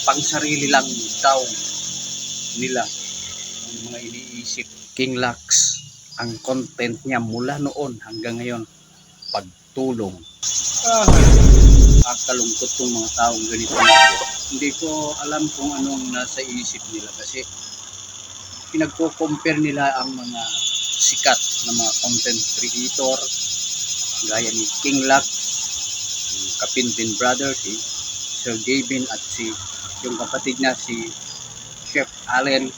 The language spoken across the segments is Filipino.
pangsarili lang daw nila ang mga iniisip. King Lux, ang content niya mula noon hanggang ngayon, pagtulong. Kalungkot tong mga taong ganito. Hindi ko alam kung anong nasa isip nila kasi pinagko-compare nila ang mga sikat na mga content creator gaya ni King Lux, Kapinpin Brother, si Sir Gavin at si yung kapatid na si Chef Allen,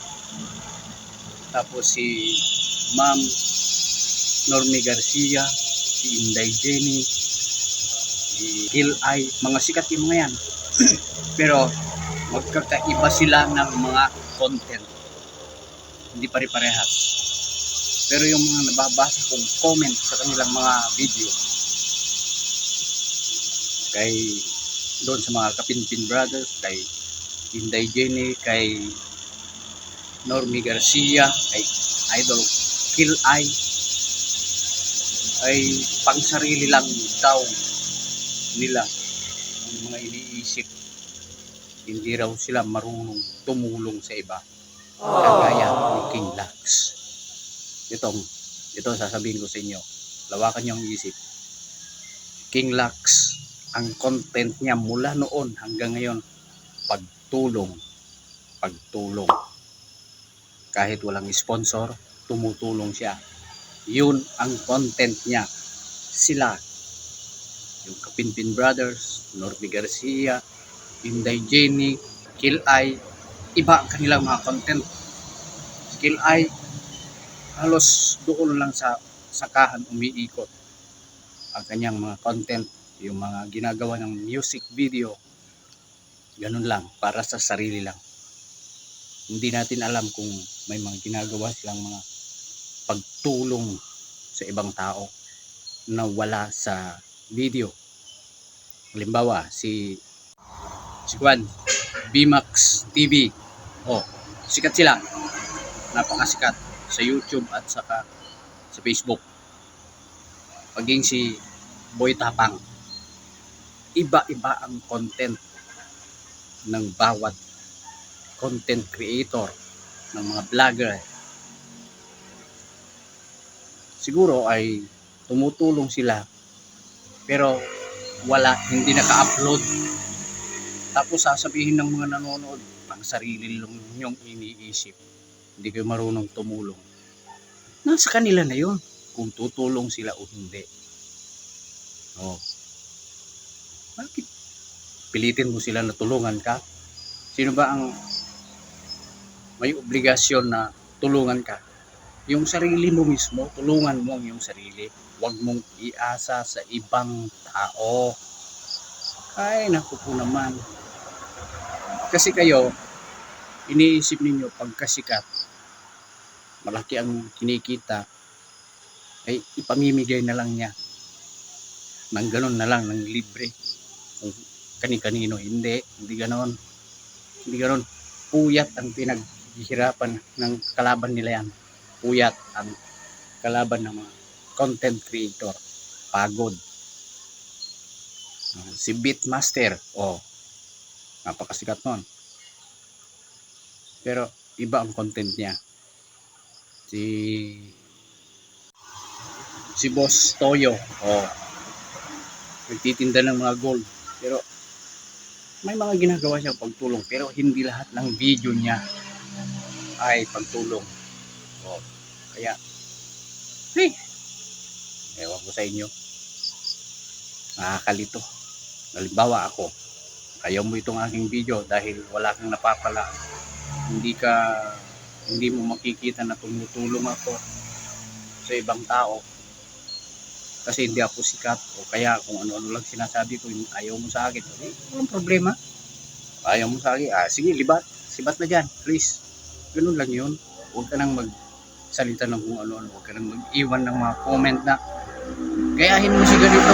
tapos si Ma'am Normie Garcia, si Inday Jenny, si Gil Ay, mga sikat yung mga yan. Pero magkakaiba sila ng mga content, hindi pare-parehas. Pero yung mga nababasa kong comment sa kanilang mga video kay doon sa mga Kapinpin Brothers, kay Inday Jenny, kay Normie Garcia, kay Idol Kill Ay pangsarili lang daw nila ang mga iniisip. Hindi raw sila marunong tumulong sa iba kagaya ni King Lux. Ito sasabihin ko sa inyo, lawakan nyo ang isip. King Lux, ang content niya mula noon hanggang ngayon, pagtulong. Kahit walang sponsor, tumutulong siya. Yun ang content niya. Sila, yung Kapinpin Brothers, Normie Garcia, Inday Jenny, Kill Ay, iba ang kanilang mga content. Kill Ay, halos doon lang sa sakahan umiikot ang kanyang mga content, yung mga ginagawa ng music video, ganun lang, para sa sarili lang. Hindi natin alam kung may mga ginagawa silang mga pagtulong sa ibang tao na wala sa video. Halimbawa, si Juan BMax TV. Sikat sila. Napakasikat sa YouTube at saka sa Facebook. Paging si Boy Tapang. Iba-iba ang content ng bawat content creator, ng mga vlogger. Siguro ay tumutulong sila pero hindi naka-upload. Tapos sasabihin ng mga nanonood, pang sarili lang yung iniisip, hindi kayo marunong tumulong. Nasa kanila na yun kung tutulong sila o hindi. Bakit pilitin mo sila na tulungan ka? Sino ba ang may obligasyon na tulungan ka? Yung sarili mo mismo, tulungan mo ang iyong sarili. Huwag mong iasa sa ibang tao. Ay, naku po naman. Kasi kayo, iniisip ninyo pagkasikat, malaki ang kinikita, ay ipamimigay na lang niya. Nang ganun na lang, ng libre. Kung kani-kanino, hindi ganon. Hindi ganon. Puyat ang pinaghihirapan ng kalaban nila yan. Puyat ang kalaban ng mga content creator. Pagod. Si Beatmaster, napakasikat nun. Pero iba ang content niya. Si Boss Toyo, nagtitinda ng mga gold. Pero may mga ginagawa siyang pagtulong, pero hindi lahat ng video niya ay pagtulong. Kaya ewan ko sa inyo, nakakalito. Halimbawa ako, ayaw mo itong aking video dahil wala kang napapala, hindi mo makikita na tumutulong ako sa ibang tao kasi hindi ako sikat, o kaya kung ano-ano lang sinasabi ko, ayaw mo sa akin, walang problema. Ayaw mo sa akin, sige, sibat na dyan, please. Ganun lang yun. Huwag ka nang magsalita ng kung ano-ano, huwag ka nang mag-iwan ng mga comment na gayahin mo si ganito.